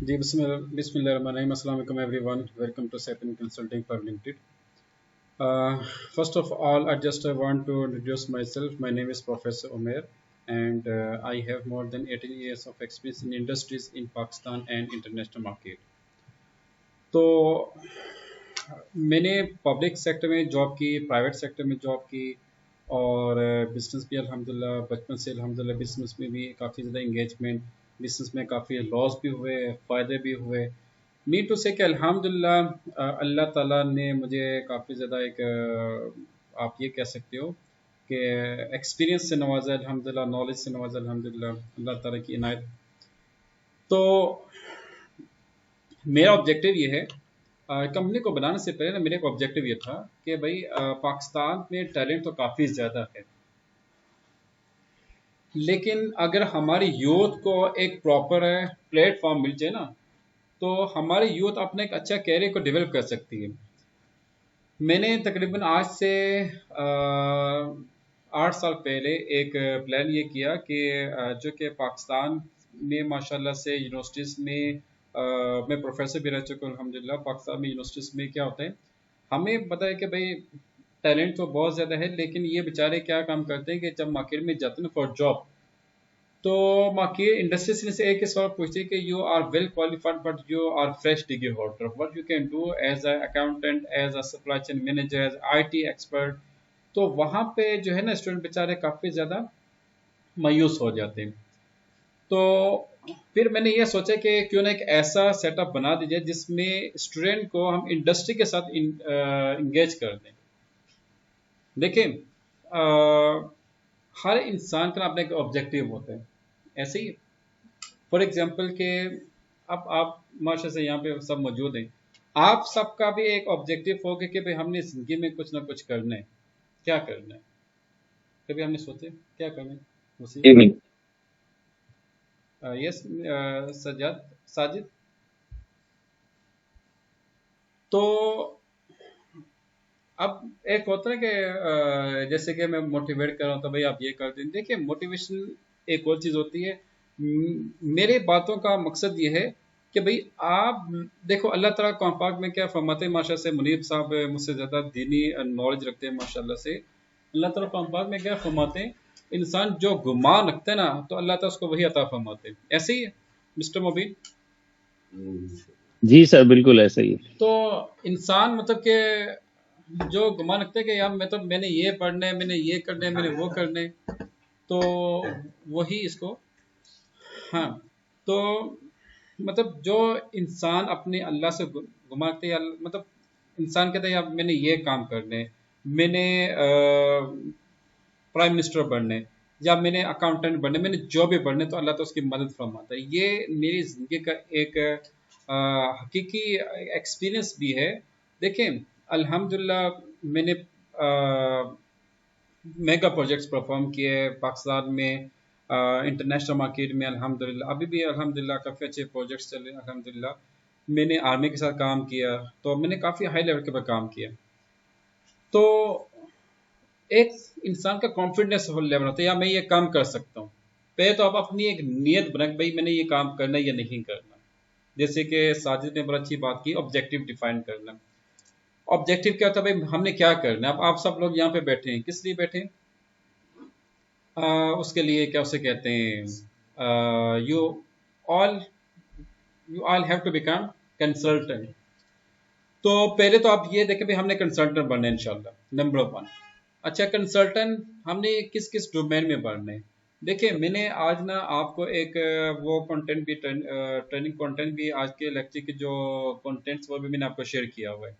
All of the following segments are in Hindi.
जी बिस्मिल्लाहिर्रहमानिर्रहीम। अस्सलाम वालेकुम everyone. Welcome to Sapin Consulting Firm Limited. First of all, I want to introduce myself. My name is Professor Umair, and I have more than 18 years of experience in industries in Pakistan and international market. तो मैंने पब्लिक सेक्टर में जॉब की, प्राइवेट सेक्टर में जॉब की, और बिजनेस भी अल्हम्दुलिल्लाह बचपन से अल्हम्दुलिल्लाह बिजनेस में भी काफ़ी ज़्यादा इंगेजमेंट, बिजनेस में काफ़ी लॉस भी हुए, फ़ायदे भी हुए। नीड टू से कि अल्हम्दुलिल्लाह अल्लाह ताला ने मुझे काफ़ी ज़्यादा एक आप ये कह सकते हो कि एक्सपीरियंस से नवाजा अल्हम्दुलिल्लाह, नॉलेज से नवाजा अल्हम्दुलिल्लाह, अल्लाह ताला की इनायत। तो मेरा ऑब्जेक्टिव ये है, कंपनी को बनाने से पहले ना मेरा एक ऑब्जेक्टिव ये था कि भाई पाकिस्तान में टैलेंट तो काफ़ी ज़्यादा है, लेकिन अगर हमारी यूथ को एक प्रॉपर प्लेटफॉर्म मिल जाए ना, तो हमारी यूथ अपने एक अच्छा कैरियर को डेवलप कर सकती है। मैंने तकरीबन आज से 8 साल पहले एक प्लान ये किया कि जो कि पाकिस्तान में माशाल्लाह से यूनिवर्सिटीज़ में मैं प्रोफेसर भी रह चुका हूँ अल्हम्दुलिल्लाह। पाकिस्तान में यूनिवर्सिटीज़ में क्या होता है, हमें पता है कि भाई टैलेंट तो बहुत ज़्यादा है, लेकिन ये बेचारे क्या काम करते हैं कि जब मार्केट में जाते हैं फॉर जॉब, तो मार्केट इंडस्ट्री से एक ही सवाल पूछते हैं कि you are well qualified but you are fresh degree holder, what you can do as a accountant, as a supply chain manager, as IT expert. तो वहाँ पे जो है ना स्टूडेंट बेचारे काफ़ी ज़्यादा मायूस हो जाते हैं। तो फिर मैंने ये सोचा कि क्यों ना एक ऐसा सेटअप बना दीजिए जिसमें स्टूडेंट को हम इंडस्ट्री के साथ इंगेज कर दें। देखिए हर इंसान का अपना एक ऑब्जेक्टिव होता है, ऐसे ही फॉर एग्जाम्पल के अब आप माशा से यहाँ पे सब मौजूद हैं, आप सबका भी एक ऑब्जेक्टिव होगा कि भाई हमने जिंदगी में कुछ ना कुछ करना है। क्या करना है, कभी हमने सोचे क्या करना है उसी? जी बिल्कुल। यस सज्जाद, साजिद। तो अब एक होता है कि जैसे कि मैं मोटिवेट कर रहा हूँ तो भाई आप ये कर दें। देखिए मोटिवेशन एक और चीज़ होती है। मेरे बातों का मकसद ये है कि भाई आप देखो अल्लाह ताला कुरान पाक में क्या फरमाते हैं, माशा से मुनीब साहब मुझसे ज़्यादा दीनी नॉलेज रखते हैं माशाल्लाह से। अल्लाह ताला कुरान पाक में क्या फरमाते हैं, इंसान जो गुमान रखते हैं ना तो अल्लाह ताला उसको वही अता फरमाते हैं। ऐसे ही है मिस्टर मोबिन। जी सर, बिल्कुल ऐसा ही है। तो इंसान मतलब कि जो गुमान रखते हैं कि यार मैं तो मैंने ये पढ़ना है, मैंने ये करना है, मैंने वो करना है, तो वही इसको। हाँ, तो मतलब जो इंसान अपने अल्लाह से गुमान रखते हैं, मतलब इंसान कहता है यार मैंने ये काम करने हैं, मैंने प्राइम मिनिस्टर बनने, या मैंने अकाउंटेंट बनने, मैंने जो भी बनने, तो अल्लाह तो उसकी मदद फरमाता है। ये मेरी ज़िंदगी का एक हकीकी एक्सपीरियंस भी है। देखें अल्हम्दुलिल्लाह मैंने मेगा प्रोजेक्ट्स परफॉर्म किए पाकिस्तान में, इंटरनेशनल मार्केट में अल्हम्दुलिल्लाह अभी भी अल्हम्दुलिल्लाह काफ़ी अच्छे प्रोजेक्ट्स चले अल्हम्दुलिल्लाह। मैंने आर्मी के साथ काम किया, तो मैंने काफ़ी हाई लेवल के पर काम किया। तो एक इंसान का कॉन्फिडेंस लेवल होता है, या मैं ये काम कर सकता हूँ। पहले तो आप अपनी एक नियत बना कि भाई मैंने ये काम करना है या नहीं करना। जैसे कि साजिद ने बड़ी अच्छी बात की, ऑब्जेक्टिव डिफाइन करना। ऑब्जेक्टिव क्या होता है, भाई हमने क्या करना है। अब आप सब लोग यहाँ पे बैठे हैं, किस लिए बैठे हैं? उसके लिए क्या उसे कहते हैं, all you all have to become consultant. तो पहले तो आप ये देखें भाई हमने कंसल्टेंट बनना है इंशाल्लाह, नंबर वन। अच्छा कंसल्टेंट हमने किस किस डोमेन में बढ़ना है। देखिए मैंने आज ना आपको एक वो कंटेंट भी ट्रेनिंग कंटेंट भी आज के लेक्चर के जो कंटेंट्स वो भी मैंने आपको शेयर किया हुआ है।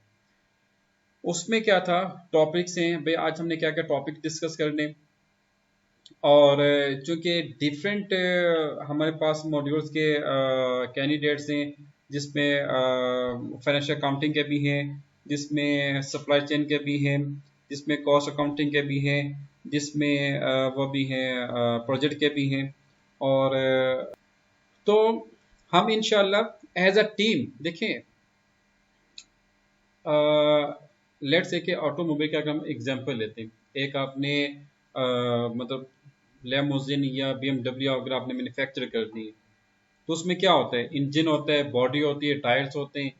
उसमें क्या था, टॉपिक्स हैं भाई, आज हमने क्या क्या टॉपिक डिस्कस करने। और चूंकि डिफरेंट हमारे पास मॉड्यूल्स के कैंडिडेट्स हैं, जिसमें फाइनेंशियल अकाउंटिंग के भी हैं, जिसमें सप्लाई चेन के भी हैं, जिसमें कॉस्ट अकाउंटिंग के भी हैं, जिसमें वो भी हैं प्रोजेक्ट के भी हैं। और तो हम इंशाल्लाह एज अ टीम देखें, लेट्स से कि ऑटोमोबाइल का अगर हम एग्जांपल लेते हैं, एक आपने मतलब लेमोजिन या बीएमडब्ल्यू अगर आपने मैन्युफैक्चर करनी है, तो उसमें क्या होता है, इंजन होता है, बॉडी होती है, टायर्स होते हैं,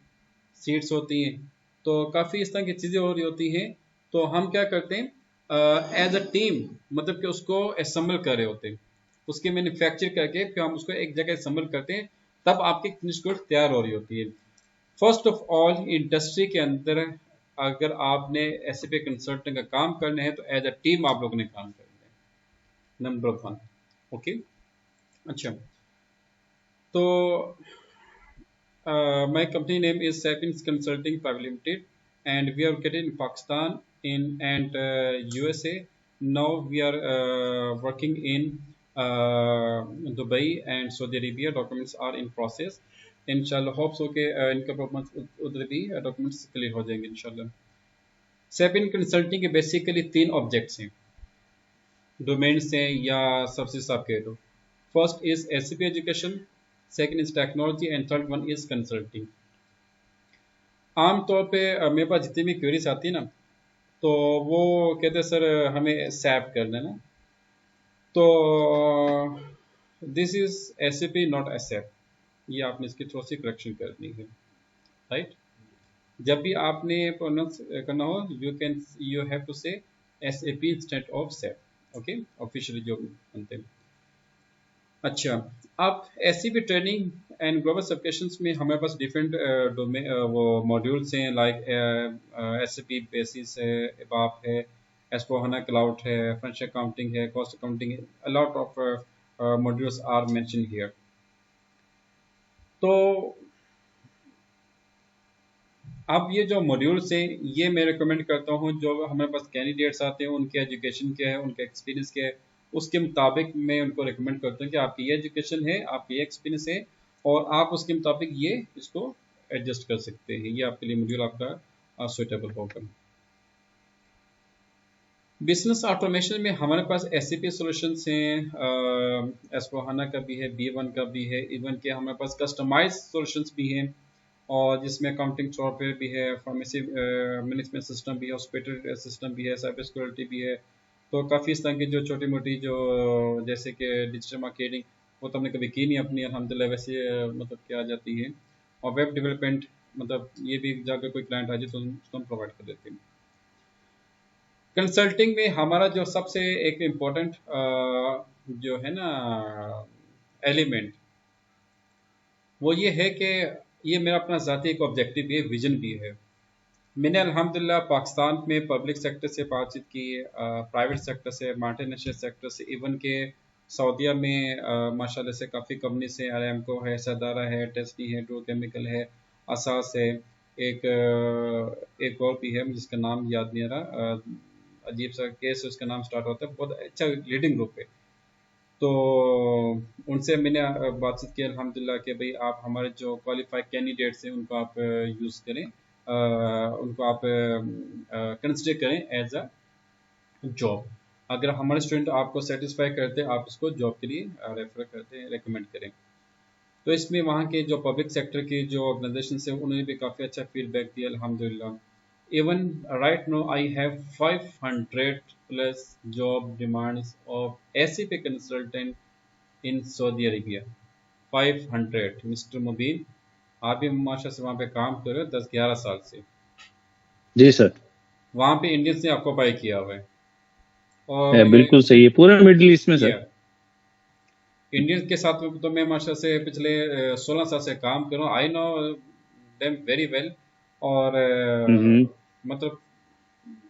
सीट्स होती हैं, तो काफ़ी इस तरह की चीज़ें हो रही होती हैं। तो हम क्या करते हैं एज अ टीम, मतलब कि उसको असेंबल कर रहे होते हैं, उसके मैन्युफैक्चर करके फिर हम उसको एक जगह असेंबल करते हैं, तब आपकी फिनिश गुड तैयार हो रही होती है। फर्स्ट ऑफ ऑल इंडस्ट्री के अंदर अगर आपने ऐसे पे कंसल्टिंग का काम करना है तो एज अ टीम आप लोगों ने काम करना है, नंबर वन। ओके, अच्छा, तो my company name is Sapiens Consulting Private Limited, and we are located in Pakistan in and USA. Now we are working in Dubai and Saudi Arabia. Documents are in process. इंशाल्लाह होप्स हो के इनका परफॉर्मेंस उधर भी डॉक्यूमेंट्स क्लियर हो जाएंगे इंशाल्लाह। सेपिन कंसल्टिंग के बेसिकली 3 ऑब्जेक्ट्स हैं, डोमेन्स हैं या सर्विसेज आप कह दो। First is SCP education, second is technology and third one is consulting. आमतौर पे मेरे पास जितनी भी क्वेरीज आती है ना, तो वो कहते हैं सर हमें सैप कर देना, तो this is SCP not SAP, ये आपने इसकी थोड़ी सी करेक्शन करनी है, राइट। जब भी आपने प्रोनाउंस करना हो यू हैव टू से SAP instead of SAP, okay, officially जो बनते हैं। अच्छा, अब ऐसी भी ट्रेनिंग एंड ग्लोबल सर्टिफिकेशंस में हमारे पास डिफरेंट वो मॉड्यूल्स हैं, लाइक एसएपी बेसिस है, एबाप है, एस4HANA क्लाउड है, फ्रेंच अकाउंटिंग है, कॉस्ट अकाउंटिंग है, a lot of modules are mention here. तो अब ये जो मॉड्यूल्स हैं ये मैं रिकमेंड करता हूँ, जो हमारे पास कैंडिडेट्स आते हैं उनके एजुकेशन क्या है, उनका एक्सपीरियंस क्या है, उसके मुताबिक मैं उनको रिकमेंड करता हूँ कि आपकी ये एजुकेशन है, आपकी ये एक्सपीरियंस है, और आप उसके मुताबिक ये इसको एडजस्ट कर सकते हैं, ये आपके लिए मॉड्यूल आपका सुटेबल होगा। बिजनेस ऑटोमेशन में हमारे पास एसएपी सॉल्यूशंस हैं, एस4HANA का भी है, B1 का भी है, इवन के हमारे पास कस्टमाइज सॉल्यूशंस भी हैं, और जिसमें अकाउंटिंग सॉफ्टवेयर भी है, फार्मेसी मैनेजमेंट सिस्टम भी है, हॉस्पिटल सिस्टम भी है, साइबर सिक्योरिटी भी है। तो काफ़ी इस तरह की जो छोटी मोटी जो जैसे कि डिजिटल मार्केटिंग, वो तो हमने कभी की नहीं अपनी, अल्हम्दुलिल्लाह वैसे मतलब क्या आ जाती है, और वेब डेवलपमेंट, मतलब ये भी जाकर कोई क्लाइंट आ जाए तो उसको हम प्रोवाइड कर देते हैं। कंसल्टिंग में हमारा जो सबसे एक इम्पोर्टेंट जो है ना एलिमेंट, वो ये है कि ये मेरा अपना ज़ाती एक ऑब्जेक्टिव भी है, विजन भी है। मैंने अल्हम्दुलिल्लाह पाकिस्तान में पब्लिक सेक्टर से बातचीत की, प्राइवेट सेक्टर से, मल्टीनेशनल सेक्टर से, इवन के सऊदीया में माशाल्लाह से काफ़ी कंपनी से, अरामको है, सदारा है, टेस्टी है, डो केमिकल है, असास है, एक और भी है जिसका नाम याद नहीं आ रहा, अजीब सा केस है, उसका नाम स्टार्ट होता है, बहुत अच्छा लीडिंग ग्रुप है। तो उनसे मैंने बातचीत की अल्हम्दुलिल्लाह कि भाई आप हमारे जो क्वालिफाइड कैंडिडेट्स हैं उनको आप यूज़ करें, उनको आप कंसिडर करें एज अ जॉब। अगर हमारे स्टूडेंट आपको सेटिस्फाई करते हैं, आप उसको जॉब के लिए रेफर करते हैं, रेकमेंड करें। तो इसमें वहाँ के जो पब्लिक सेक्टर की जो ऑर्गेनाइजेशन है उन्होंने भी काफ़ी अच्छा फीडबैक दिया अल्हम्दुलिल्लाह। Even right now, I have 500 plus job demands of SAP consultant in Saudi Arabia. 500, mister मुबीन, आप भी माशा से वहाँ पे काम कर रहे हो 10-11 साल से। जी सर, वहाँ पे इंडियंस ने ऑक्यूपाई किया हुआ है, और बिल्कुल सही है, पूरा मिडिल ईस्ट में सर। इंडियंस के साथ तो मैं माशा से पिछले 16 साल से काम कर रहा हूँ, I know them very well, और मतलब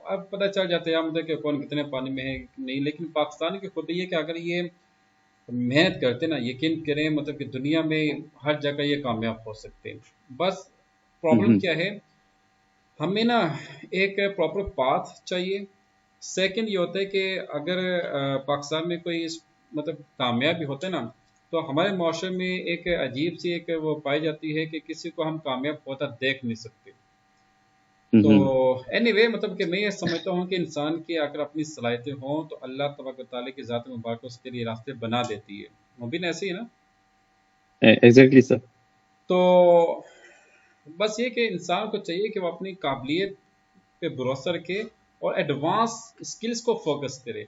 अब पता चल जाता है मतलब कि कौन कितने पानी में है नहीं। लेकिन पाकिस्तान की खूबी है कि अगर ये मेहनत करते ना, यकीन करें मतलब कि दुनिया में हर जगह ये कामयाब हो सकते हैं। बस प्रॉब्लम क्या है, हमें ना एक प्रॉपर पाथ चाहिए। सेकंड ये होता है कि अगर पाकिस्तान में कोई मतलब कामयाब भी होता है ना, तो हमारे माशरे में एक अजीब सी एक वो पाई जाती है कि किसी को हम कामयाब होता देख नहीं सकते। तो एनीवे मतलब कि मैं ये समझता हूँ कि इंसान की अगर अपनी सलाहियतें हों तो अल्लाह तबारक व तआला की ज़ात मुबारक उसके लिए रास्ते बना देती है। मुबीन ऐसे ही है ना? Exactly sir. तो बस ये कि इंसान को चाहिए कि वो अपनी काबिलियत पे भरोसा रखे और एडवांस स्किल्स को फोकस करे।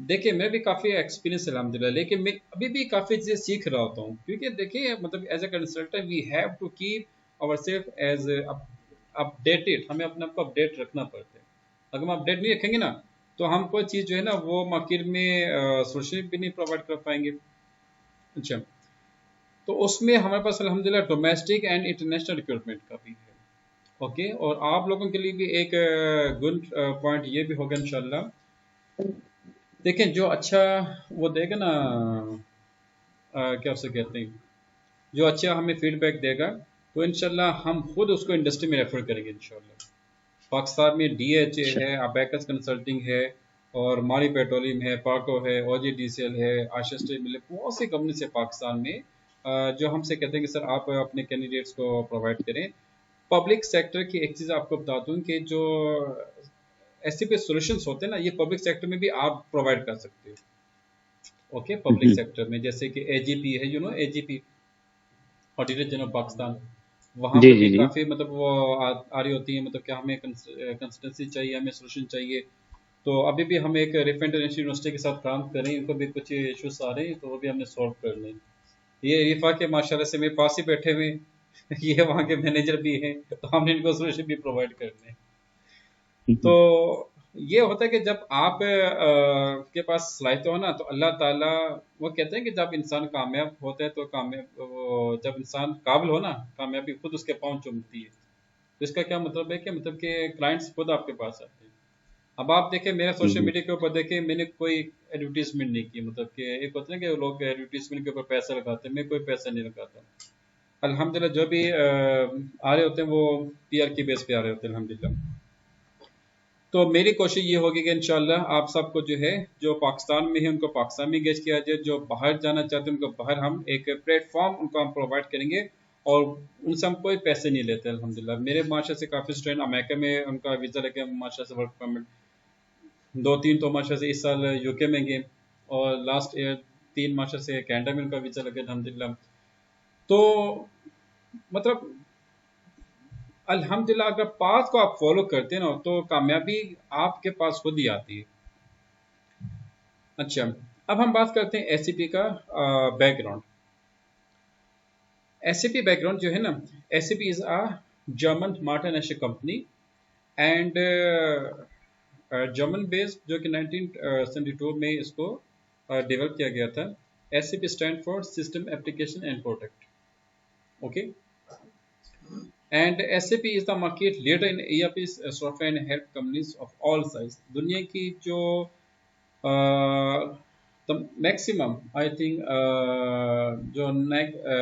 देखिए मैं भी काफ़ी एक्सपीरियंस है अल्हम्दुलिल्लाह, लेकिन मैं अभी भी काफ़ी चीज़ें सीख रहा होता हूँ, क्योंकि देखिए मतलब as a consultant we have to keep our self as updated, हमें अपने आप को अपडेट रखना पड़ता है। अगर हम अपडेट नहीं रखेंगे ना, तो हम कोई चीज़ जो है ना वो मार्केट में सोल्यूशन भी नहीं प्रोवाइड कर पाएंगे। अच्छा, तो उसमें हमारे पास अल्हम्दुलिल्लाह डोमेस्टिक एंड इंटरनेशनल रिक्रूटमेंट का भी है। ओके, और आप लोगों के लिए भी एक गुड पॉइंट ये भी होगा इंशाल्लाह। देखें जो अच्छा वो देगा ना, क्या उसे कहते हैं, जो अच्छा हमें फीडबैक देगा, तो इंशाल्लाह हम खुद उसको इंडस्ट्री में रेफर करेंगे इंशाल्लाह। पाकिस्तान में DHA अच्छा। है, अबैकस कंसल्टिंग है, और मारी पेट्रोलियम है, पार्को है, OGDCL है, आशा स्टील मिल है, बहुत सी कंपनीज है पाकिस्तान में जो हमसे कहते हैं कि सर आप अपने कैंडिडेट्स को प्रोवाइड करें। पब्लिक सेक्टर की एक चीज़ आपको बता दूं कि जो ऐसे पे सॉल्यूशंस होते हैं ना, ये पब्लिक सेक्टर में भी आप प्रोवाइड कर सकते हो। ओके, पब्लिक हम्म, सेक्टर में जैसे कि AGP है, AGP, ऑडिटर जनरल पाकिस्तान, वहाँ जी पे जी भी जी। काफ़ी मतलब वो आ रही होती है, मतलब क्या हमें कंसल्टेंसी चाहिए, हमें सोल्यूशन चाहिए। तो अभी भी हम एक रिफ इंटरनेशनल यूनिवर्सिटी के साथ काम कर रहे हैं, उनको भी कुछ इश्यूज आ रहे हैं, तो वो भी हमने सॉल्व करने हैं। ये रिफा के माशाल्लाह से मेरे पास ही बैठे हुए हैं। ये वहाँ के मैनेजर भी हैं, तो हमने इनको सोल्यूशन भी प्रोवाइड करने हैं। तो हम्म, ये होता है कि जब आप के पास सलाहियत हो ना, तो अल्लाह ताला, वो कहते हैं कि जब इंसान कामयाब होता है तो कामयाब, जब इंसान काबिल हो ना, कामयाबी खुद उसके पाँव चूमती है। तो इसका क्या मतलब है कि मतलब कि क्लाइंट्स खुद आपके पास आते हैं। अब आप देखें मेरा सोशल हम्म, मीडिया के ऊपर देखें, मैंने कोई एडवर्टीजमेंट नहीं की, मतलब कि एक होता है ना कि लोग एडवर्टीजमेंट के ऊपर पैसा लगाते हैं, मैं कोई पैसा नहीं लगाता। अल्हम्दुलिल्लाह जो भी आ रहे होते हैं वो PR की बेस पे आ रहे होते हैं अल्हम्दुलिल्लाह। तो मेरी कोशिश ये होगी कि इंशाल्लाह आप सबको जो है, जो पाकिस्तान में है उनको पाकिस्तान में इंगेज किया जाए, जो बाहर जाना चाहते हैं उनको बाहर, हम एक प्लेटफॉर्म उनको हम प्रोवाइड करेंगे, और उनसे हम कोई पैसे नहीं लेते अल्हम्दुलिल्लाह। मेरे माशा से काफ़ी स्टूडेंट अमेरिका में उनका वीज़ा लगे, माशा से वर्क परमिट, 2-3 तो माशा से इस साल UK में गए, और लास्ट ईयर 3 माशा से कनाडा में उनका वीज़ा लगे अल्हम्दुलिल्लाह। तो मतलब अल्हम्दुलिल्लाह अगर पाथ को आप फॉलो करते हैं ना, तो कामयाबी आपके पास खुद ही आती है। अच्छा, अब हम बात करते हैं SAP का बैकग्राउंड। SAP बैकग्राउंड जो है ना, SAP is a German multinational company, and German based, जो कि 1972 में इसको डेवलप किया गया था। SAP stand for system application and product. Okay, and SAP is the market leader in ERP software and help companies of all size. दुनिया की जो द मैक्सिमम, आई थिंक, जो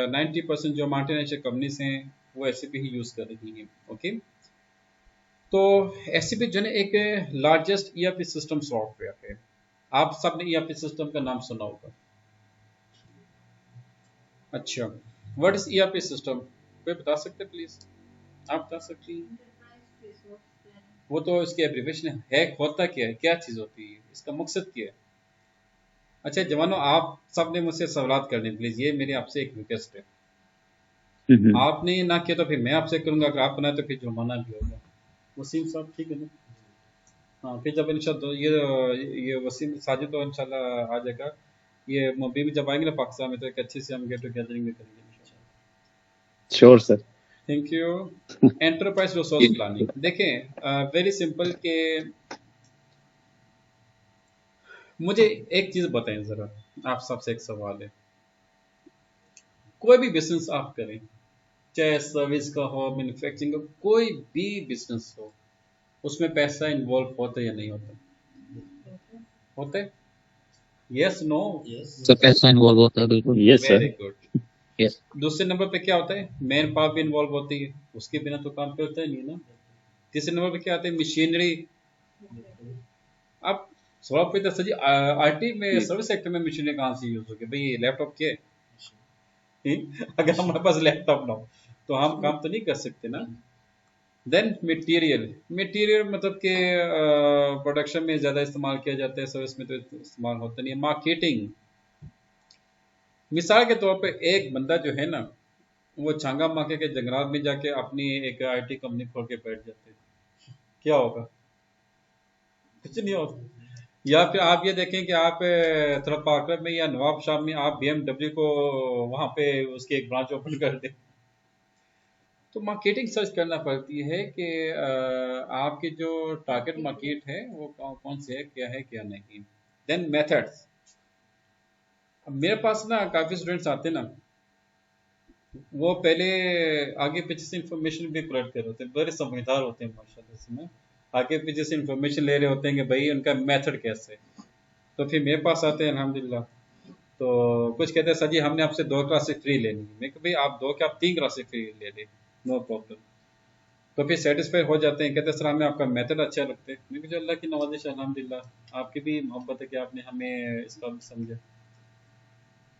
90% जो मल्टीनेशनल कंपनीज हैं वो SAP ही यूज़ कर रही हैं। ओके, तो SAP जो है एक लार्जेस्ट ERP सिस्टम सॉफ्टवेयर है। आप सब ने ERP सिस्टम का नाम सुना होगा। अच्छा, व्हाट इज ERP सिस्टम, कोई बता सकते प्लीज? आप बता सकती हैं? वो तो इसकी एब्रीविएशन है, होता क्या है, क्या चीज़ होती है, इसका मकसद क्या है? अच्छा जवानों, आप सब ने मुझसे सवाल करने प्लीज, ये मेरी आपसे एक रिक्वेस्ट है। हम्म। आपने ना किया तो फिर मैं आपसे करूंगा, अगर आप बनाए तो फिर जुर्माना भी होगा। वसीम साहब ठीक है ना? हाँ, फिर जब इंशाल्लाह ये वसीम साजिद तो इंशाल्लाह आ जाएगा। ये मुंबई में जब आएंगे ना पाकिस्तान में, तो एक अच्छी से हम गेट टुगेदरिंग में करेंगे इंशाल्लाह। Sure sir. Thank you. Enterprise resource planning देखें, वेरी सिंपल के, मुझे एक चीज़ बताएं ज़रा, आप सबसे एक सवाल है। कोई भी बिजनेस आप करें, चाहे सर्विस का हो, मैन्युफैक्चरिंग का, कोई भी बिजनेस हो, उसमें पैसा इन्वॉल्व होता है या नहीं होता? होता है? Yes, no? सर पैसा इन्वॉल्व होता है बिल्कुल। Yes very sir. Good. Yes. दूसरे नंबर पे क्या होता है? मैन पावर भी इन्वॉल्व होती है, उसके बिना तो काम करता ही नहीं ना। तीसरे नंबर पे क्या आता है? मशीनरी। अब सवाल पे तो सजी IT में, सर्विस सेक्टर में मशीनरी कहाँ से यूज होगी भाई? लैपटॉप के अगर हमारे पास लैपटॉप ना हो तो हम काम तो नहीं कर सकते ना। देन मटेरियल, मटेरियल मतलब कि प्रोडक्शन में ज़्यादा इस्तेमाल किया जाता है, सर्विस में तो इस्तेमाल होता नहीं है। मार्केटिंग, मिसाल के तौर पे एक बंदा जो है ना, वो छांगा माके के जंगलात में जाके अपनी एक IT कंपनी खोल के बैठ जाते हैं, क्या होगा? कुछ नहीं होता। या फिर आप ये देखें कि आप थोड़ा पार्कर में या नवाब शाह में आप BMW को वहां पे उसकी एक ब्रांच ओपन कर दें। तो मार्केटिंग सर्च करना पड़ती है कि आपकी जो टारगेट मार्केट है वो कौन से है, क्या नहीं। Then methods. अब मेरे पास ना काफ़ी स्टूडेंट्स आते हैं ना, वो पहले आगे पीछे से इंफॉर्मेशन भी कलेक्ट कर रहे होते हैं, बड़े समझदार होते हैं माशाल्लाह से ना। आगे पीछे से इंफॉर्मेशन ले रहे होते हैं कि भाई उनका मेथड कैसे है। तो फिर मेरे पास आते हैं अल्हम्दुलिल्लाह। तो कुछ कहते हैं सर जी हमने आपसे 2 क्लासेस फ्री लेनी है। मैं भाई आप 2 क्या आप 3 क्लासेस फ्री ले लें, नो प्रॉब्लम। तो फिर सेटिस्फाई हो जाते हैं, कहते हैं सर हमें आपका मेथड अच्छा लगता है। मैं जो अल्लाह की नवाजिश है अल्हम्दुलिल्लाह, आपकी भी मोहब्बत है कि आपने हमें इस काबिल समझा।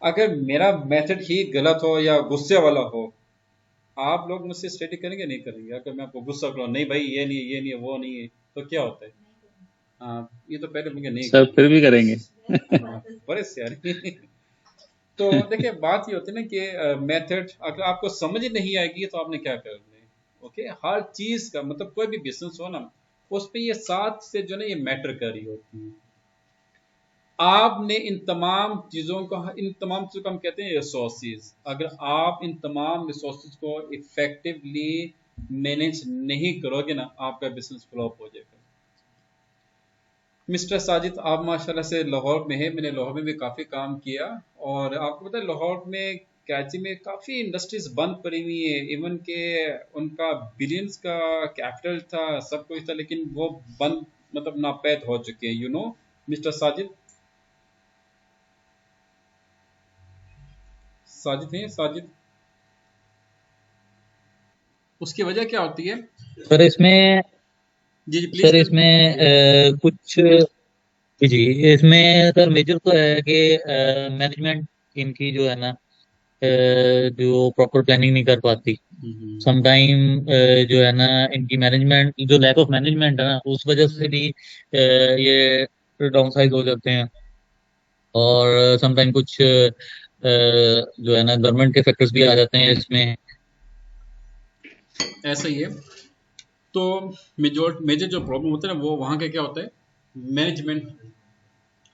अगर मेरा मेथड ही गलत हो या गुस्से वाला हो, आप लोग मुझसे स्टडी करेंगे नहीं करेंगे? अगर मैं आपको गुस्सा करूँ नहीं भाई ये नहीं है, ये नहीं है, वो नहीं है, तो क्या होता है? हाँ, ये तो पहले मुझे नहीं सर करना। फिर भी करेंगे। हाँ, बड़े सियारे। तो देखिए बात ये होती है ना कि मेथड अगर आपको समझ ही नहीं आएगी तो आपने क्या करना है। ओके, हर चीज का मतलब कोई भी बिजनेस हो ना, उस पे ये साथ से जो ना ये मैटर कर रही होती है। आपने इन तमाम चीज़ों को, इन तमाम चीज़ों को हम कहते हैं रिसोर्सेज। अगर आप इन तमाम रिसोर्सेज को इफेक्टिवली मैनेज नहीं करोगे ना, आपका बिजनेस फ्लॉप हो जाएगा। मिस्टर साजिद आप माशाल्लाह से लाहौर में है, मैंने लाहौर में भी काफ़ी काम किया। और आपको पता है लाहौर में कराची में काफ़ी इंडस्ट्रीज बंद पड़ी हुई है। इवन के उनका बिलियंस का कैपिटल था, सब कुछ था, लेकिन वो बंद मतलब नापैद हो चुके हैं। मिस्टर साजिद। साजिद हैं साजिद? उसकी वजह क्या होती है? सर इसमें जी जी प्लीज सर टेल। इसमें कुछ जी जी, इसमें सर मेजर तो है कि मैनेजमेंट इनकी जो है ना, जो प्रॉपर प्लानिंग नहीं कर पाती। समटाइम जो है ना, इनकी मैनेजमेंट जो लैक ऑफ मैनेजमेंट है ना, उस वजह से भी ये डाउन साइज हो जाते हैं। और समटाइम कुछ जो है ना, गवर्नमेंट के फैक्टर्स भी आ जाते हैं इसमें। ऐसा ही है। तो मेजर मेजर जो प्रॉब्लम होता है ना, वो वहाँ का क्या होता है, मैनेजमेंट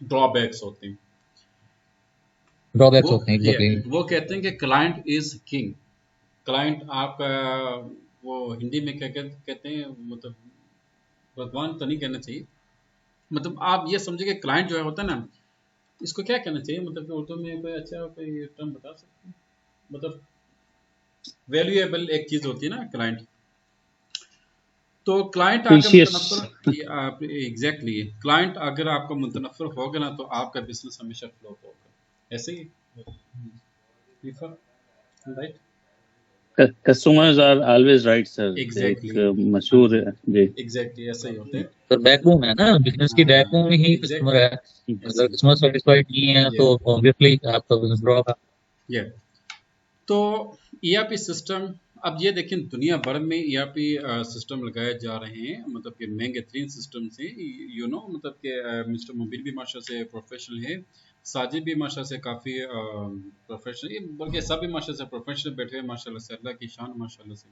ड्रॉबैक्स होते हैं। वो ड्रॉबैक्स होते हैं ये एग्जैक्टली। वो कहते हैं कि क्लाइंट इज किंग। क्लाइंट आपका, वो हिंदी में क्या कहते हैं, मतलब भगवान तो नहीं कहना चाहिए, मतलब आप ये समझे कि क्लाइंट जो है होता है ना, इसको क्या कहना चाहिए, मतलब कि उर्दू में कोई अच्छा कोई टर्म बता सकते हैं? मतलब वैल्यूएबल एक चीज होती है ना क्लाइंट। तो क्लाइंट अगर प्रीशियस। मुतनफ़र, एग्जैक्टली क्लाइंट अगर आपका मुतनफ़र होगा ना, तो आपका बिजनेस हमेशा फ्लॉप होगा। ऐसे ही right. Customers are always right sir, एक एग्जैक्टली। हाँ मशहूर है जी। एग्जैक्टली ऐसा ही होता है। सर बैकबोन है ना, बिजनेस की बैकबोन ही कस्टमर एग्जैक्टली है। ऐसे अगर ही। कस्टमर सेटिस्फाइड नहीं है ये तो ऑब्वियसली आपका बिजनेस ड्रॉप है। ये तो ईआरपी सिस्टम, अब ये देखें दुनिया भर में ईआरपी सिस्टम लगाए जा रहे हैं, मतलब कि महंगे तरीन सिस्टम से। मतलब कि मिस्टर मुबीन भी माशा से प्रोफेशनल है, साजिद भी माशा से काफ़ी प्रोफेशनल, बल्कि सब भी माशा से प्रोफेशनल बैठे हैं माशाल्लाह से, अल्लाह की शान माशाल्लाह से।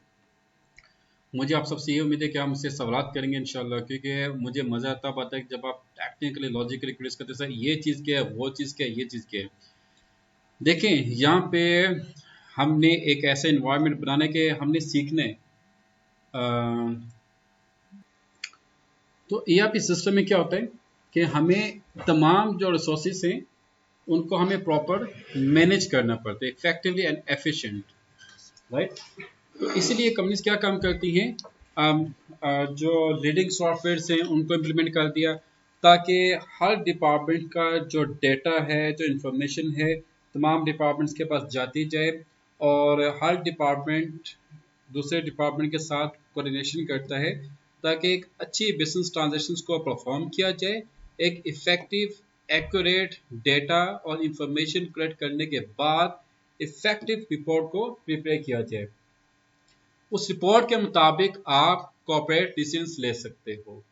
मुझे आप सबसे ये उम्मीद है कि आप मुझसे सवालात करेंगे इंशाल्लाह, क्योंकि मुझे मज़ा तब आता है कि जब आप टेक्निकली लॉजिकली क्रिएट करते हैं, सर ये चीज़ क्या है, वो चीज़ क्या है, ये चीज़ क्या है। देखें यहाँ पे हमने एक ऐसा इन्वायरमेंट बनाना है कि हमने सीखना है। तो ईआरपी सिस्टम में क्या होता है कि हमें तमाम जो रिसोर्सेज हैं उनको हमें प्रॉपर मैनेज करना पड़ता है, इफेक्टिवली एंड एफिशिएंट, राइट। तो इसीलिए कंपनीज क्या काम करती हैं, जो लीडिंग सॉफ्टवेयर हैं उनको इम्प्लीमेंट कर दिया, ताकि हर डिपार्टमेंट का जो डेटा है, जो इंफॉर्मेशन है, तमाम डिपार्टमेंट्स के पास जाती जाए। और हर डिपार्टमेंट दूसरे डिपार्टमेंट के साथ कोऑर्डिनेशन करता है, ताकि एक अच्छी बिजनेस ट्रांजैक्शंस को परफॉर्म किया जाए। एक इफेक्टिव एक्यूरेट डेटा और इंफॉर्मेशन कलेक्ट करने के बाद इफेक्टिव रिपोर्ट को प्रिपेयर किया जाए। उस रिपोर्ट के मुताबिक आप कॉर्पोरेट डिसीजंस ले सकते हो,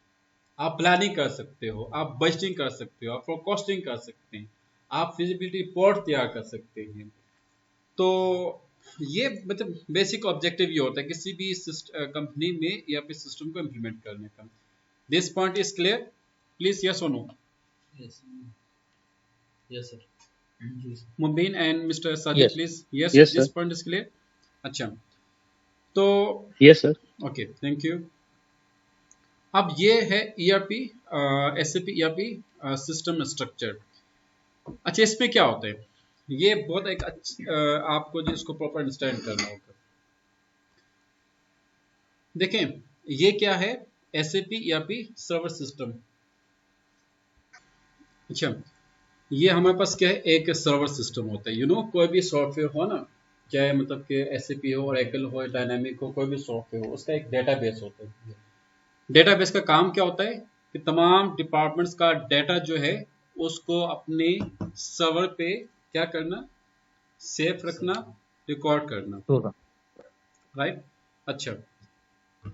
आप प्लानिंग कर सकते हो, आप बजटिंग कर सकते हो, आप फोरकास्टिंग कर सकते हैं, आप फिजिबिलिटी रिपोर्ट तैयार कर सकते हैं। तो ये मतलब बेसिक ऑब्जेक्टिव ये होता है किसी भी कंपनी में या फिर सिस्टम को इम्प्लीमेंट करने का। This point is clear, please yes और no? Yes, sir. Mubeen and mister Sajid Yes. Please. Yes, Yes, this sir. Point is clear. अच्छा, तो Yes, sir. Okay, thank you. अब ये है ERP, SAP ERP system structure. अच्छा, इसमें क्या होता है, ये बहुत एक आपको जो इसको प्रॉपर अंडरस्टैंड करना होगा. देखें, ये क्या है, एसएपी ईआरपी सर्वर सिस्टम. अच्छा, ये हमारे पास क्या है, एक सर्वर सिस्टम होता है. कोई भी सॉफ्टवेयर हो ना, चाहे मतलब कि एसएपी हो, ओरेकल हो, डायनामिक हो, कोई भी सॉफ्टवेयर हो, उसका एक डेटाबेस होता है. डेटाबेस का काम क्या होता है कि तमाम डिपार्टमेंट्स का डाटा जो है उसको अपने सर्वर पे क्या करना, सेफ रखना, रिकॉर्ड करना. राइट. अच्छा,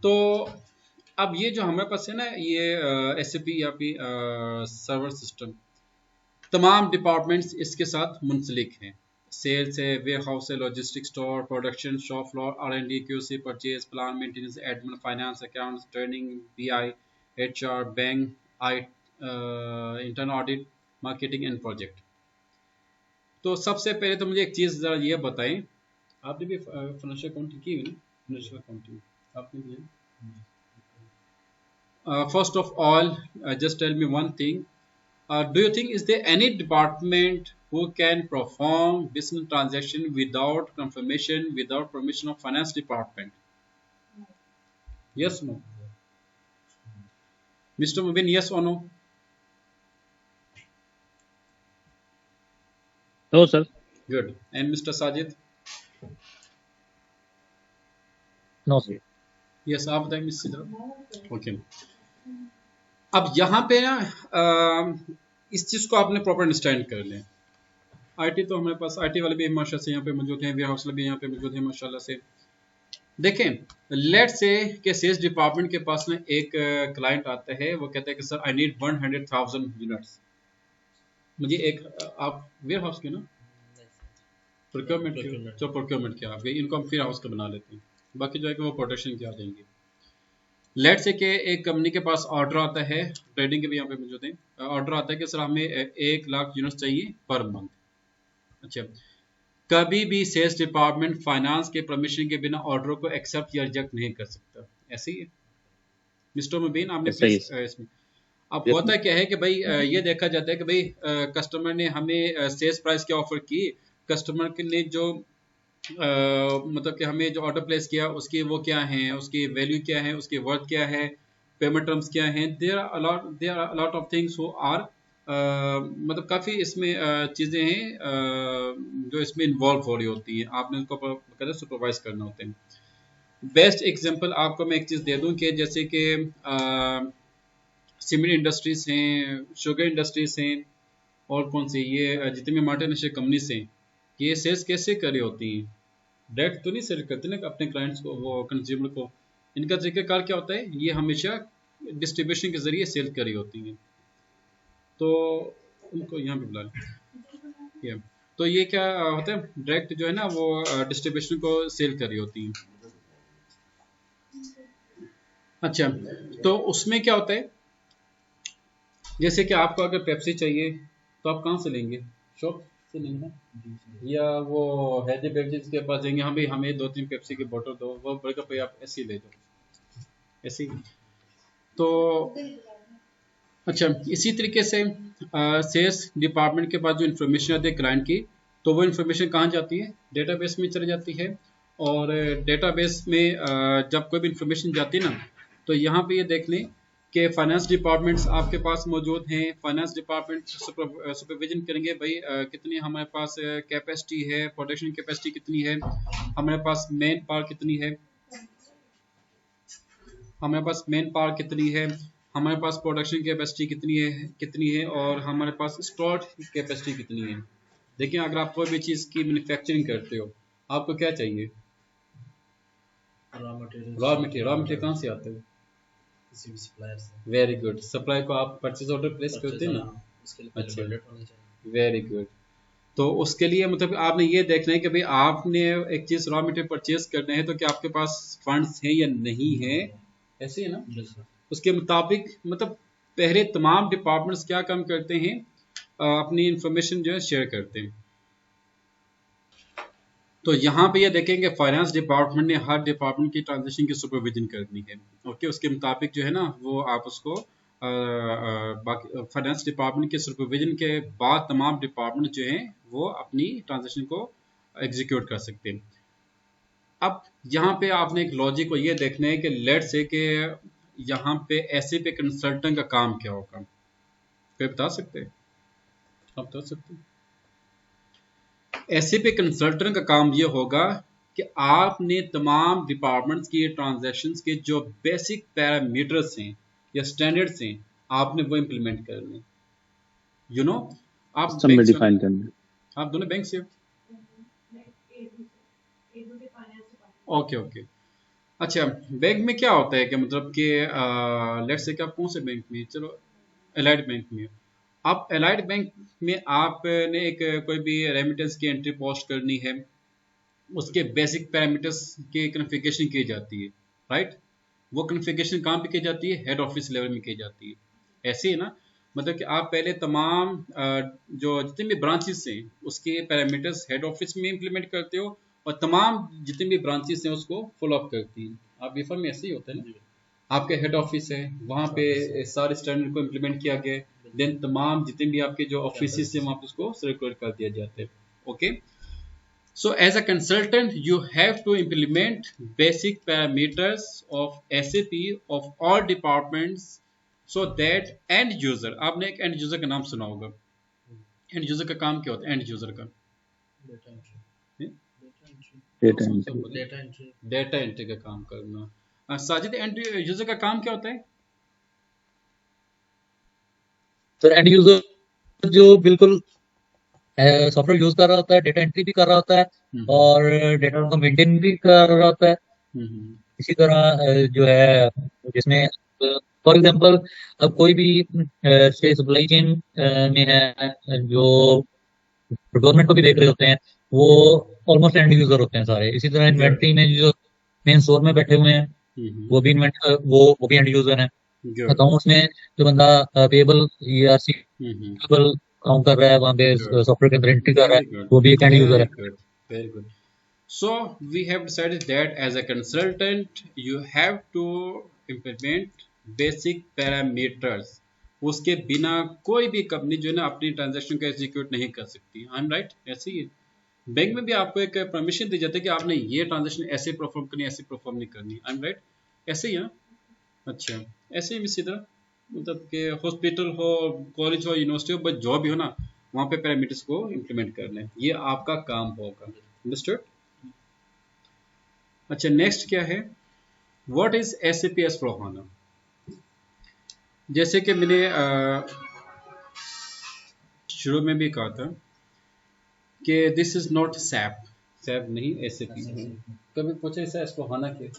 तो अब ये जो हमारे पास है ना, ये एसएपी या फिर सर्वर सिस्टम, तमाम डिपार्टमेंट्स इसके साथ मुंसलिक हैं. सेल्स है, वेयर हाउस है, logistic store, production, shop floor, R&D, QC, purchase, plan, maintenance, admin, finance, accounts, training, BI, HR, bank, internal audit, marketing and project. तो सबसे पहले तो मुझे एक चीज़ ज़रा ये बताएं, आपने भी फाइनेंशियल अकाउंटिंग की हुई ना? फाइनेंशियल अकाउंटिंग आपने की है. First of all, just tell me one thing. Do you think is there any department who can perform business transaction without confirmation, without permission of finance department? Yes, no. Mr. Mubin, yes or no? No, sir. Good. And Mr. Sajid? No, sir. Yes, आप बताएं मिस सिद्रा. Okay. अब यहाँ पे ना इस चीज़ को आपने प्रॉपर अंडरस्टैंड कर लें. आईटी तो हमारे पास आईटी वाले भी माशाल्लाह से यहाँ पे मौजूद हैं, वेयर हाउस वाले भी यहाँ पे मौजूद हैं माशाल्लाह से. देखें, लेट से कि सेल्स डिपार्टमेंट के पास में एक क्लाइंट आता है, वो कहता है कि सर आई नीड 100,000 यूनिट्स. मुझे एक आप वेयर हाउस के ना प्रोक्योरमेंट जो प्रोक्योरमेंट के आप गए, इनको हम फिर हाउस का बना लेते हैं, बाकी जो है कि वो प्रोडक्शन के आ जाएंगे. लेट से कि एक कंपनी के पास ऑर्डर आता है, ट्रेडिंग के भी यहाँ पे मौजूद हैं, ऑर्डर आता है कि सर हमें 1 लाख यूनिट्स चाहिए पर मंथ. अच्छा, कभी भी सेल्स डिपार्टमेंट फाइनेंस के परमिशन के बिना ऑर्डर को एक्सेप्ट या रिजेक्ट नहीं कर सकता. ऐसे ही है मिस्टर मुबीन, आपने प्लीज इसमें. अब होता क्या है कि भाई ये देखा जाता है कि भाई कस्टमर ने हमें सेल्स प्राइस की ऑफर की, कस्टमर के ने जो मतलब कि हमें जो ऑर्डर प्लेस किया उसकी वो क्या है, उसकी वैल्यू क्या है, उसकी वर्थ क्या है, पेमेंट टर्म्स क्या हैं. There are a lot of things who are मतलब काफ़ी इसमें चीज़ें हैं जो इसमें इन्वॉल्व हो रही होती हैं. आपने उनको कहते हैं सुपरवाइज करना होते हैं. बेस्ट एग्जांपल आपको मैं एक चीज़ दे दूं कि जैसे कि सीमेंट इंडस्ट्रीज हैं, शुगर इंडस्ट्रीज हैं, और कौन सी ये जितनी भी मल्टीनेशनल कंपनीज हैं, ये सेल्स कैसे कर रही होती हैं, डायरेक्ट तो नहीं सेल करते ना अपने क्लाइंट्स को, वो कंज्यूमर को. इनका तरीक़ाकार क्या होता है, ये हमेशा डिस्ट्रीब्यूशन के ज़रिए सेल कर रही होती हैं. तो उनको यहाँ पे बुला लें. तो ये क्या होता है, डायरेक्ट जो है ना वो डिस्ट्रीब्यूशन को सेल कर रही होती हैं. अच्छा, तो उसमें क्या होता है, जैसे कि आपको अगर पेप्सी चाहिए तो आप कहाँ से लेंगे, शॉप से लेंगे ना, या वो हैदी बेवरेजेस के पास जाएंगे, हाँ भाई हमें 2-3 पेप्सी की बोतल दो, वो बड़का भाई आप ऐसे ही ले दो, ऐसे ही. तो अच्छा, इसी तरीके से सेल्स डिपार्टमेंट के पास जो इन्फॉर्मेशन आती है क्लाइंट की, तो वो इन्फॉर्मेशन कहाँ जाती है, डेटाबेस में चली जाती है. और डेटाबेस में जब कोई भी इन्फॉर्मेशन जाती है ना, तो यहाँ पे ये देख लें कि फाइनेंस डिपार्टमेंट्स आपके पास मौजूद हैं. फाइनेंस डिपार्टमेंट सुपरविजन करेंगे भाई कितनी हमारे पास कैपेसिटी है, प्रोडक्शन कैपेसिटी कितनी है, हमारे पास मैन पावर कितनी है, हमारे पास मैन पावर कितनी है, हमारे पास प्रोडक्शन कैपेसिटी कितनी है और हमारे पास स्टोर कैपेसिटी कितनी है. देखिए, अगर आप कोई भी चीज़ की मैन्युफैक्चरिंग करते हो, आपको क्या चाहिए, रॉ मटेरियल कहाँ से आता है, किसी भी सप्लायर से. Very good. सप्लाई को आप परचेज ऑर्डर प्लेस करते हैं ना. अच्छा, वेरी गुड. तो उसके लिए मतलब आपने ये देखना है कि भाई आपने एक चीज़ रॉ मटेरियल परचेज करना है, तो क्या आपके पास फंड्स हैं या नहीं है, ऐसे है ना. उसके मुताबिक मतलब पहले तमाम डिपार्टमेंट्स क्या काम करते हैं, अपनी इंफॉर्मेशन जो है शेयर करते हैं। तो यहाँ पे ये देखेंगे फाइनेंस डिपार्टमेंट ने हर डिपार्टमेंट की ट्रांजेक्शन की सुपरविजन करनी है। ओके, उसके मुताबिक जो है ना वो आप उसको बाकी फाइनेंस डिपार्टमेंट के सुपरविजन के बाद तमाम डिपार्टमेंट जो हैं वो अपनी ट्रांजेक्शन को एग्जीक्यूट कर सकते हैं। अब यहाँ पे आपने एक लॉजिक को ये देखना है कि लेट से कि यहाँ पे SAP कंसल्टेंट का काम क्या होगा, कोई बता सकते हैं? आप बता सकते हैं? SAP कंसल्टेंट का काम ये होगा कि आपने तमाम डिपार्टमेंट्स की ट्रांजैक्शंस के जो बेसिक पैरामीटर्स हैं या स्टैंडर्ड्स हैं आपने वो इम्प्लीमेंट करने। यू नो आप सिस्टम में डिफाइन करना। आप दोनों बैंक से हो? ओके ओके, अच्छा बैंक में क्या होता है कि मतलब कि लेट्स से कि आप कौन से बैंक में, चलो एलाइड बैंक में, आप एलाइड बैंक में आपने एक कोई भी रेमिटेंस की एंट्री पोस्ट करनी है, उसके बेसिक पैरामीटर्स की कॉन्फ़िगरेशन की जाती है, राइट? वो कॉन्फ़िगरेशन कहाँ पे की जाती है? हेड ऑफिस लेवल में की जाती है। ऐसे ही ना, मतलब कि आप पहले तमाम जो जितने भी ब्रांचेस हैं उसके पैरामीटर्स हेड ऑफिस में इम्प्लीमेंट करते हो और तमाम जितने भी ब्रांचेस हैं उसको फॉलो अप करती हैं। आप बीफर्म में ऐसे ही होता है ना, आपके हेड ऑफिस है वहाँ पे सारे स्टैंडर्ड को इम्प्लीमेंट किया गया, देन तमाम जितने भी आपके जो ऑफिस हैं वहाँ पे उसको सर्कुलेट कर दिया जाता है। Okay, so as a consultant you have to implement basic parameters of SAP of all departments so that end user, आपने एक end user का नाम सुना होगा, end user का काम क्या होता है? end user का डेटा एंट्री का काम करना। साजिद, एंड यूजर का काम क्या होता है? सर एंड यूजर जो बिल्कुल सॉफ्टवेयर यूज कर रहा होता है, डेटा एंट्री भी कर रहा होता है और डेटा को मेंटेन भी कर रहा होता है। इसी तरह जो है जिसमें फॉर एग्जांपल अब कोई भी सप्लाई चेन में है जो गवर्नमेंट को भी देख रहे होते हैं, वो ऑलमोस्ट एंड यूजर होते हैं सारे। इसी तरह इन्वेंट्री में जो मेन स्टोर में बैठे हुए हैं वो भी वो भी एंड यूजर हैं। अकाउंट्स में जो बंदा पेबल या रिसीवेबल काउंट कर रहा है, वहाँ पे सॉफ्टवेयर के अंदर एंट्री कर रहा है, वो भी एक एंड यूजर है। Very good. So we have decided that as a consultant you have to implement basic parameters. उसके बिना कोई भी कंपनी जो है ना अपनी ट्रांजैक्शन को एग्जीक्यूट नहीं कर सकती। I am right? ऐसे ही बैंक में भी आपको एक परमिशन दी जाती है कि आपने ये ट्रांजैक्शन ऐसे परफॉर्म करनी, ऐसे परफॉर्म नहीं करनी। I am right? ऐसे ही है। अच्छा, ऐसे ही इसी तरह मतलब कि हॉस्पिटल हो, कॉलेज हो, यूनिवर्सिटी हो, बस जो भी हो ना वहाँ पे पैरामीटर्स को इम्प्लीमेंट करना है, ये आपका काम होगा। अंडरस्टूड? अच्छा, नेक्स्ट क्या है? What is SAP S/4HANA? जैसे कि मैंने शुरू में भी कहा था कि दिस इज नॉट SAP नहीं, SAP। कभी पूछे इसे S/4HANA के?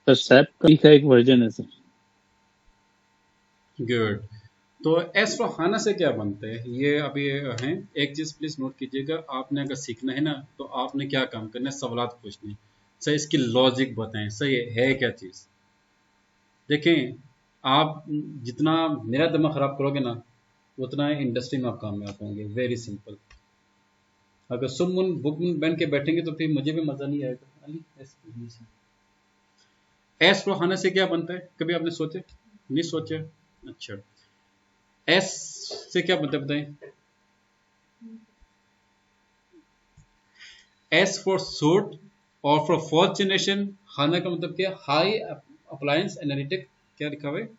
सर SAP का एक वर्जन है सर। गुड। तो S/4HANA से क्या बनता है ये अभी हैं। एक चीज़ प्लीज़ नोट कीजिएगा, आपने अगर सीखना है ना तो आपने क्या काम करना है, सवालात पूछने, सर इसकी लॉजिक बताएं, सर ये है क्या चीज़। देखें, आप जितना मेरा दिमाग ख़राब करोगे ना उतना इंडस्ट्री में आप कामयाब होंगे। Very simple. अगर सुन बुक बन के बैठेंगे तो फिर मुझे भी मज़ा नहीं आएगा। S/4HANA से क्या बनता है, कभी आपने सोचे? नहीं सोचे? अच्छा, S से क्या बनता है बताएं? S फॉर सूट और फॉर फोर्थ जनरेशन। HANA का मतलब क्या? हाई अप्लायंस एनालिटिक, क्या लिखा हुआ है?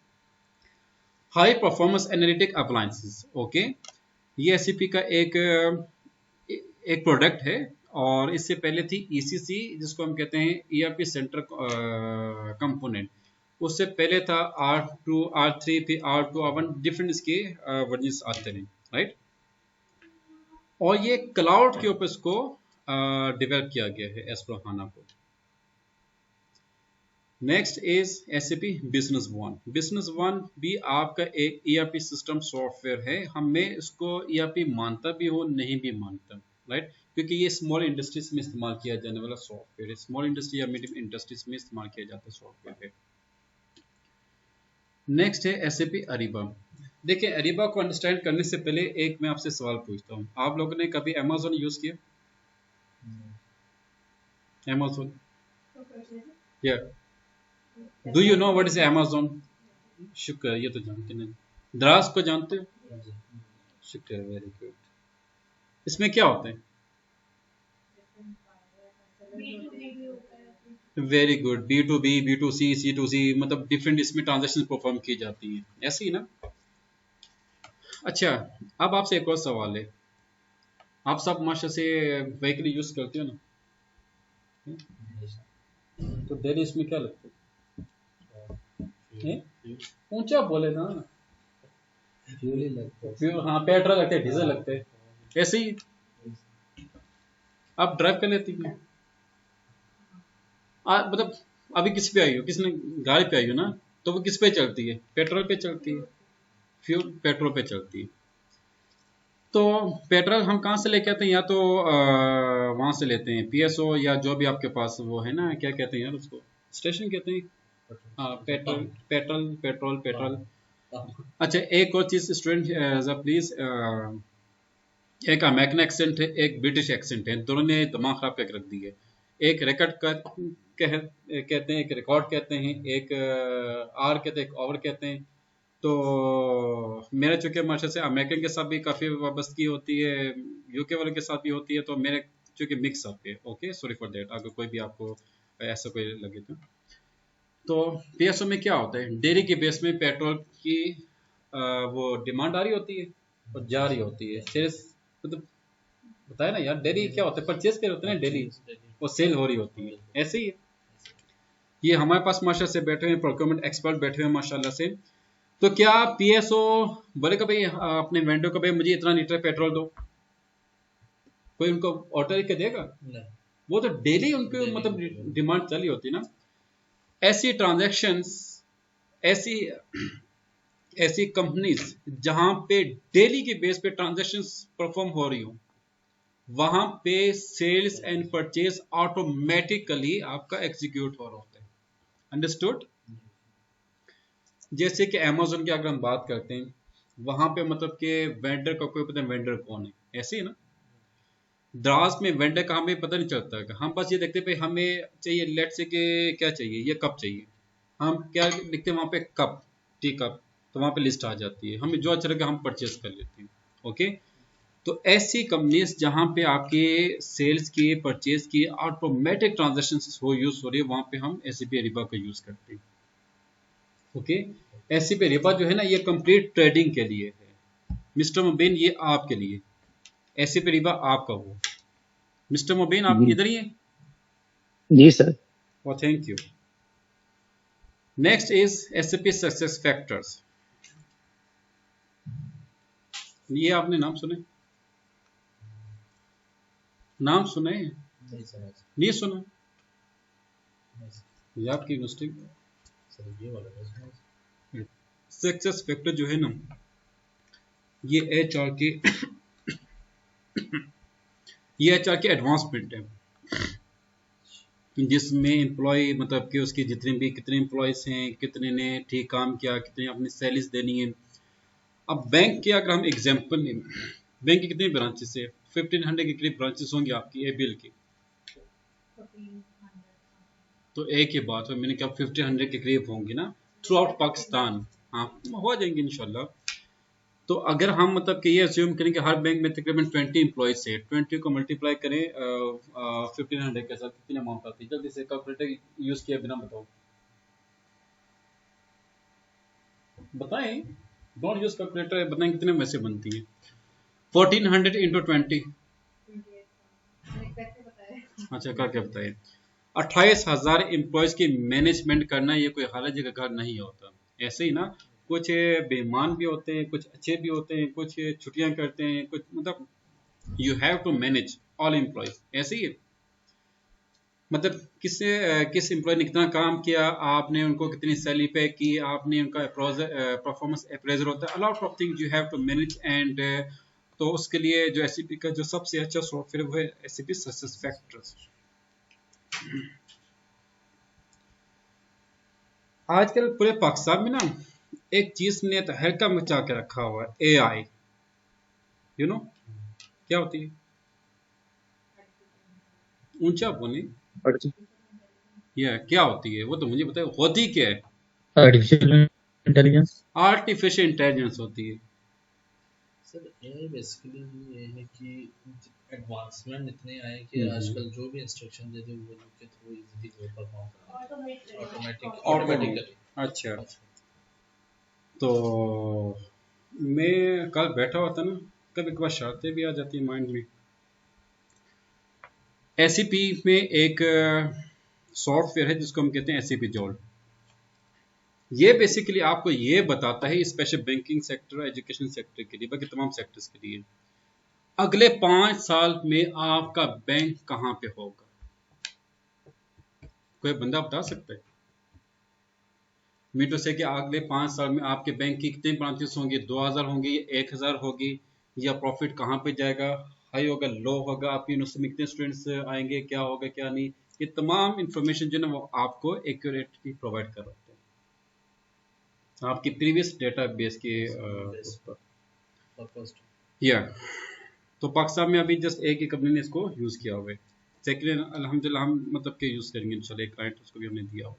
High performance analytic appliances. Okay, ये SAP का एक प्रोडक्ट है और इससे पहले थी ECC जिसको हम कहते हैं ERP सेंटर कंपोनेंट। उससे पहले था R2, R3, फिर R2, R1, डिफरेंट इसके वर्जन्स आते हैं, राइट? और ये क्लाउड के ऊपर इसको डेवलप किया गया है S/4HANA को। Next is SAP business one. Business one भी आपका एक ERP सिस्टम सॉफ्टवेयर है। हमें इसको ERP मानता भी हो नहीं भी मानता, राइट, क्योंकि ये स्मॉल इंडस्ट्रीज में इस्तेमाल किया जाने वाला सॉफ्टवेयर है, स्मॉल इंडस्ट्री या मीडियम इंडस्ट्रीज में इस्तेमाल किया जाता है सॉफ्टवेयर है। नेक्स्ट है SAP अरीबा। देखिए अरीबा को अंडरस्टैंड करने से पहले एक मैं आपसे सवाल पूछता हूँ, आप लोगों ने कभी अमेजोन यूज किया? अमेजोन, या do you know what is Amazon? शुक्र, ये तो जानते नहीं। द्रास को जानते हो? शुक्र, वेरी गुड। इसमें क्या होता है? Very good, B2B, B2C, C2C, मतलब डिफरेंट इसमें ट्रांजेक्शन परफॉर्म की जाती हैं, ऐसे ही ना? अच्छा, अब आपसे एक और सवाल है, आप सब माशा से व्हीकल यूज करते हो ना, तो डेली इसमें क्या लगता है? ऊंचा बोले ना। फ्यूल ही लगता है। फ्यूल, हाँ, पेट्रोल लगते हैं, डीजल लगते हैं, ऐसे ही। आप ड्राइव कर लेती हैं, मतलब अभी किस पे आई हो, किसने गाड़ी पे आई हो ना, तो वो किस पे चलती है? पेट्रोल पे चलती है, फ्यूल पेट्रोल पे चलती है। तो पेट्रोल हम कहाँ से लेके आते हैं? या तो वहाँ से लेते हैं PSO, या जो भी आपके पास वो है ना, क्या कहते हैं यार उसको, स्टेशन कहते हैं। हाँ, पेट्रोल पेट्रोल पेट्रोल पेट्रोल। अच्छा, एक और चीज़ स्टूडेंट प्लीज, एक अमेरिकन एक्सेंट है, एक ब्रिटिश एक्सेंट है, दोनों ने दिमाग खराब करके रख दी है। एक रिकॉर्ड कहते हैं, एक रिकॉर्ड कहते हैं, एक आर कहते हैं, एक ओवर कहते हैं। तो मेरा चूंकि माशा से अमेरिकन के साथ भी काफ़ी वाबस्तगी होती है, UK वालों के साथ भी होती है, तो मेरे चूंकि मिक्स अप है। ओके, सॉरी फॉर दैट, अगर कोई भी आपको ऐसा कोई लगे तो PSO में क्या होता है? डेली के बेस में पेट्रोल की वो डिमांड आ रही होती है और जा रही होती है, सेल्स, मतलब बताया ना यार, डेली क्या होता है, परचेज कर होते हैं डेली, और सेल हो रही होती है, ऐसे ही है। ये हमारे पास माशा से बैठे हुए प्रोक्योरमेंट एक्सपर्ट बैठे हुए माशाल्लाह से। तो क्या PSO बोलेगा भाई अपने वेंडर को, भाई मुझे इतना लीटर पेट्रोल दो, कोई उनको ऑर्डर के देगा? वो तो डेली उनको मतलब डिमांड चली होती है ना। ऐसी ट्रांजैक्शंस, ऐसी कंपनीज जहां पे डेली के बेस पे ट्रांजैक्शंस परफॉर्म हो रही हो, वहां पे सेल्स एंड परचेज ऑटोमेटिकली आपका एग्जीक्यूट हो रहा होता है। अंडरस्टूड? जैसे कि अमेजोन की अगर हम बात करते हैं, वहां पे मतलब कि वेंडर का कोई पता नहीं वेंडर कौन है, ऐसे ही ना। द्रास में वेंडर का हमें पता नहीं चलता है, हम बस ये देखते हैं भाई हमें चाहिए, लेट से कि क्या चाहिए, ये कप चाहिए, हम क्या लिखते हैं वहां पे, कप, टी कप, तो वहां पे लिस्ट आ जाती है, हमें जो अच्छा लगे हम परचेज कर लेते हैं। ओके, तो ऐसी कंपनीज जहां पे आपके सेल्स की, परचेज की ऑटोमेटिक ट्रांजेक्शन यूज हो रही है, वहां पे हम SAP अरीबा का यूज करते हैं। ओके, SAP अरीबा जो है ना, ये कंप्लीट ट्रेडिंग के लिए है। मिस्टर मुबीन, ये आपके लिए, SAP अरीबा आपका हो। मिस्टर मुबीन, आप इधर ही हैं? जी sir. Oh, thank you. Next is SAP success factors. ये आपने नाम सुने? नाम सुने? नहीं सुना? ये आपकी मिस्टेक। सक्सेस फैक्टर जो है ना, ये HR के ये HR के एडवांसमेंट है, जिसमें एम्प्लॉय मतलब कि उसकी जितने भी कितने एम्प्लॉयज हैं, कितने ने ठीक काम किया, कितने अपनी सैलरीज देनी है। अब बैंक के अगर हम एग्जांपल लें, बैंक की कितनी ब्रांचेस है? 1500 के करीब ब्रांचेस होंगी आपकी ABL की। तो एक ही बात है, मैंने कहा 1500 के करीब होंगी ना थ्रू आउट पाकिस्तान। हाँ, हो जाएंगे इंशाल्लाह। तो अगर हम मतलब कि ये अस्यूम करें कि हर बैंक में तकरीबन 20 एम्प्लॉयज है, 20 को मल्टीप्लाई करें 1500 के साथ, कितनी अमाउंट आती है? जल्दी से कैलकुलेटर यूज किया बिना बताओ, बताएं, डोंट यूज कैलकुलेटर, बताएं कितने में से बनती है? 1400 इंटू 20, अच्छा करके बताए। 28,000 एम्प्लॉयज की मैनेजमेंट करना ये कोई हर जगह का नहीं होता, ऐसे ही ना। कुछ बेईमान भी होते हैं, कुछ अच्छे भी होते हैं, कुछ छुट्टियां करते हैं, कुछ मतलब you have to manage all employees, ऐसे ही है। मतलब किस एम्प्लॉय ने कितना काम किया, आपने उनको कितनी सैलरी पे की, आपने उनका परफॉर्मेंस अप्रेजर होता है, a lot of things you have to manage and तो उसके लिए जो SAP का जो सबसे अच्छा सॉफ्टवेयर वो है SAP सक्सेस फैक्टर्स। आजकल पूरे पाकिस्तान में ना एक चीज ने तहलका मचा के रखा हुआ है, AI। यू नो क्या होती है? ऊंचा बोले। ये क्या होती है वो तो मुझे बताओ, होती क्या है? Artificial intelligence. आर्टिफिशियल इंटेलिजेंस होती है। सर एआई बेसिकली ये है कि एडवांसमेंट इतने आए कि आजकल जो भी इंस्ट्रक्शन दे दो वो के थ्रू इजीली वो परफॉर्म कर ऑटोमेटिकली। अच्छा, तो मैं कल बैठा हुआ था ना, कभी कभार शर्तें भी आ जाती है माइंड में। SAP में एक सॉफ्टवेयर है जिसको हम कहते हैं SAP जोल। ये बेसिकली आपको ये बताता है special banking sector, education sector के लिए, बाकी तमाम सेक्टर्स के लिए, अगले 5 साल में आपका बैंक कहाँ पे होगा। कोई बंदा बता सकता है? मीटो से कि अगले 5 साल में आपके बैंक की कितनी ब्रांचेस होंगी, 2000 होंगी, 1000 होगी, या प्रॉफिट कहाँ पे जाएगा, हाई होगा, लो होगा, आपकी यूनिवर्सिटी में कितने स्टूडेंट्स आएंगे, क्या होगा क्या नहीं, ये तमाम इंफॉर्मेशन जो है ना वो आपको एक्यूरेटली प्रोवाइड कर रहे हैं आपकी प्रीवियस डेटा बेस के उस पर। या तो पाकिस्तान में अभी जस्ट एक ही कंपनी ने इसको यूज़ किया हुआ है। सेकेंड अल्हम्दुलिल्लाह हम मतलब के यूज़ करेंगे इंशाल्लाह, एक क्लाइंट उसको भी हमने दिया हो।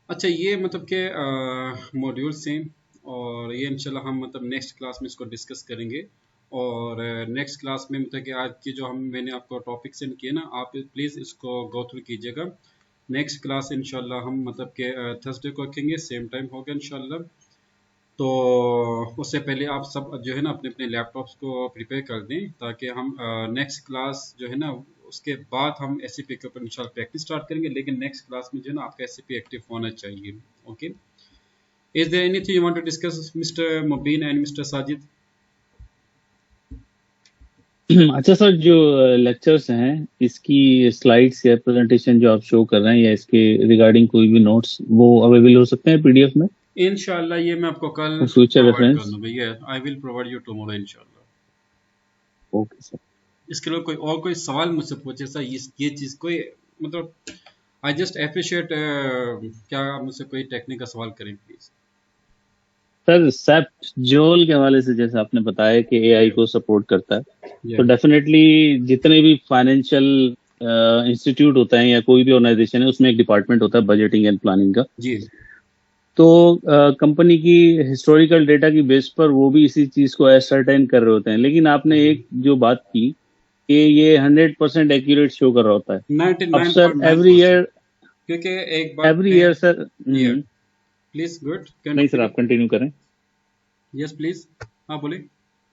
अच्छा, ये मतलब के मॉड्यूल्स हैं और ये इंशाल्लाह हम मतलब नेक्स्ट क्लास में इसको डिस्कस करेंगे। और नेक्स्ट क्लास में मतलब कि आज की जो मैंने आपको टॉपिक सेंड किए ना, आप प्लीज़ इसको गो थ्रू कीजिएगा। नेक्स्ट क्लास इंशाल्लाह हम मतलब के थर्सडे को रखेंगे, सेम टाइम होगा इंशाल्लाह। तो उससे पहले आप सब जो है ना अपने अपने लैपटॉप्स को प्रिपेयर कर दें, ताकि हम नेक्स्ट क्लास जो है ना उसके बाद हम SAP के ऊपर इंशाल्लाह प्रैक्टिस स्टार्ट करेंगे। लेकिन नेक्स्ट क्लास में जो है ना आपका SAP एक्टिव होना चाहिए। Okay, is there anything you want to discuss mister Mubeen and mister Sajid? अच्छा सर, जो लेक्चर्स हैं इसकी स्लाइड्स या प्रेजेंटेशन जो आप शो कर रहे हैं या इसके रिगार्डिंग कोई भी नोट्स वो अवेलेबल हो सकते हैं PDF में? इंशाल्लाह ये मैं आपको कल फ्यूचर प्रोवाइड कर रेफरेंस। दूंगा। ये I will provide you tomorrow इंशाल्लाह। Okay sir. इसके लिए कोई सवाल मुझसे पूछे सर, ये चीज़ कोई मतलब आई जस्ट अप्रिशिएट, क्या आप मुझसे कोई टेक्निकल सवाल करें प्लीज। सर सैप जोल के हवाले से जैसे आपने बताया कि AI को सपोर्ट करता है, तो डेफिनेटली जितने भी फाइनेंशियल इंस्टीट्यूट होता है या कोई भी ऑर्गेनाइजेशन है उसमें एक डिपार्टमेंट होता है बजटिंग एंड प्लानिंग का जी। तो कंपनी की हिस्टोरिकल डेटा की बेस पर वो भी इसी चीज को एसर्टेन कर रहे होते हैं। लेकिन आपने एक जो बात की कि ये 100% एक्यूरेट शो कर रहा होता है। 99.9%। अब सर एवरी ईयर, क्योंकि एक बात every year sir, please good, नहीं सर आप कंटिन्यू करें। यस प्लीज, हाँ बोले।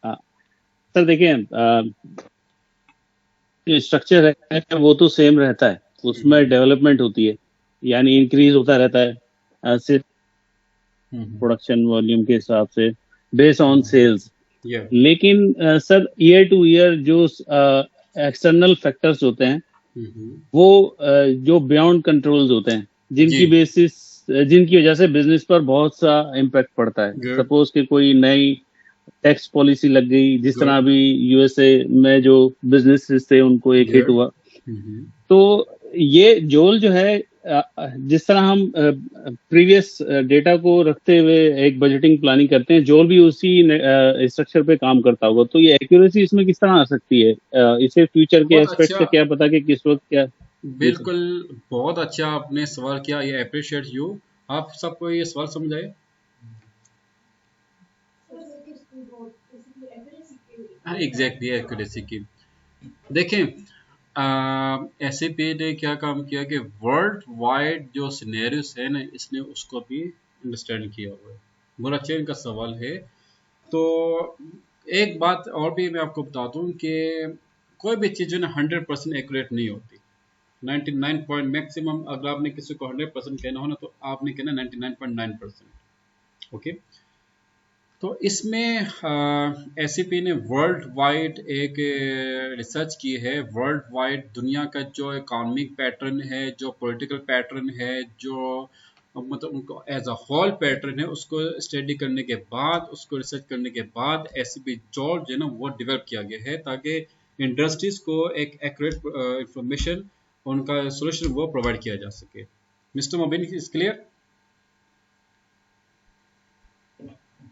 सर देखिए, जो स्ट्रक्चर है वो तो सेम रहता है, उसमें डेवलपमेंट होती है, यानी इंक्रीज होता रहता है सिर्फ प्रोडक्शन वॉल्यूम के हिसाब से बेस ऑन सेल्स। लेकिन सर ईयर टू ईयर जो एक्सटर्नल फैक्टर्स होते हैं वो जो बियॉन्ड कंट्रोल्स होते हैं, जिनकी बेसिस जिनकी वजह से बिजनेस पर बहुत सा इम्पैक्ट पड़ता है। सपोज कि कोई नई टैक्स पॉलिसी लग गई, जिस तरह अभी USA में जो बिजनेस थे उनको एक हिट हुआ। तो ये जोल जो है, जिस तरह हम प्रीवियस डेटा को रखते हुए एक बजटिंग प्लानिंग करते हैं, जोल भी उसी स्ट्रक्चर पे काम करता होगा। तो ये एक्यूरेसी इसमें किस तरह आ सकती है? इसे फ्यूचर के एस्पेक्ट से क्या पता कि किस वक्त क्या। बिल्कुल, बहुत अच्छा आपने सवाल किया, ये अप्रिशिएट यू। आप सबको ये सवाल समझ आए? एग्जैक्टली एक्यूरेसी की। देखें, SAP ने क्या काम किया कि वर्ल्ड वाइड जो सिनेरियोस है ना, इसने उसको भी अंडरस्टैंड किया हुआ है। बहुत अच्छा इनका सवाल है। तो एक बात और भी मैं आपको बता दूं कि कोई भी चीज़ जो ना 100% एक्यूरेट नहीं होती। 99 पॉइंट मैक्सिमम, अगर आपने किसी को 100% कहना हो ना तो आपने कहना 99.9%। ओके, तो इसमें SAP ने वर्ल्ड वाइड एक रिसर्च की है। वर्ल्ड वाइड दुनिया का जो इकोनॉमिक पैटर्न है, जो पॉलिटिकल पैटर्न है, जो मतलब उनको एज अ होल पैटर्न है, उसको स्टडी करने के बाद, उसको रिसर्च करने के बाद एससीपी जॉर्ज जो है ना वो डेवलप किया गया है ताकि इंडस्ट्रीज को एक एक्यूरेट इंफॉर्मेशन उनका सोल्यूशन वो प्रोवाइड किया जा सके। Mister Mobin is clear?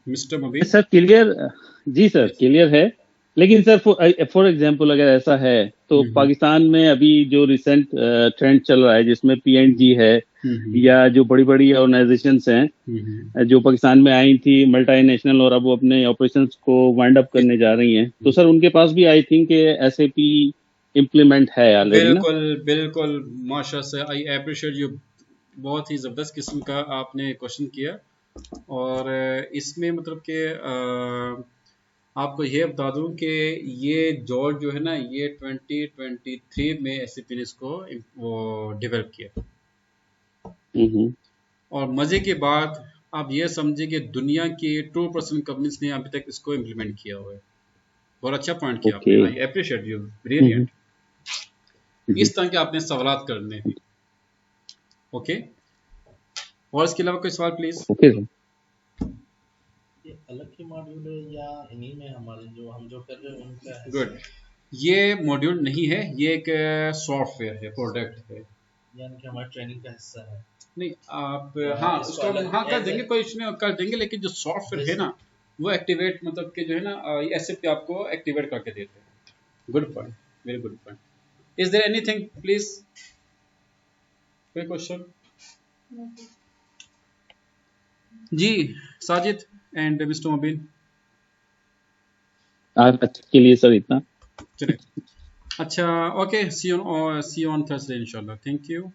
Mister Mobin? Sir clear, जी सर क्लियर है। लेकिन सर फॉर एग्जांपल अगर ऐसा है तो पाकिस्तान में अभी जो रिसेंट ट्रेंड चल रहा है जिसमें पीएनजी है या जो बड़ी बड़ी ऑर्गेनाइजेशंस हैं जो पाकिस्तान में आई थी मल्टीनेशनल और अब वो अपने ऑपरेशंस को वाइंड अप करने जा रही हैं, तो सर उनके पास भी आई थिंक एसएपी इम्प्लीमेंट है ऑलरेडी ना? बिल्कुल बिल्कुल, माशाल्लाह से आई अप्रिशिएट यू, बहुत ही ज़बरदस्त किस्म का आपने क्वेश्चन किया। और इसमें मतलब कि आपको ये बता दूं कि ये जॉर्ज जो है ना ये 2023 में एससीपी ने इसको वो डेवलप किया। और मज़े की बात आप ये समझे कि दुनिया की 2% कंपनीज ने अभी तक इसको इम्प्लीमेंट किया हुआ है। बहुत अच्छा पॉइंट किया आपने, आई अप्रिशिएट यू, ब्रिलियंट। इस तरह के आपने सवालात करने हैं। ओके, और इसके अलावा कोई सवाल प्लीज? Okay sir. ये अलग के मॉड्यूल है या इन्हीं में हमारे जो हम जो कर रहे हैं उनका है? गुड, ये मॉड्यूल नहीं है, ये एक सॉफ्टवेयर है, प्रोडक्ट है, यानी कि हमारी ट्रेनिंग का हिस्सा है। नहीं आप हाँ उसको हाँ कर देंगे, कोई इशू नहीं, कर देंगे, लेकिन जो सॉफ्टवेयर है ना वो एक्टिवेट मतलब कि जो है ना ऐसे पे आपको एक्टिवेट करके देते हैं। Good point, very good point. Is there anything please, कोई क्वेश्चन? जी साजिद एंड मिस्टर मोबिन। आज के लिए सर इतना। चलिए, अच्छा, okay, see you on Thursday इंशाल्लाह। Thank you.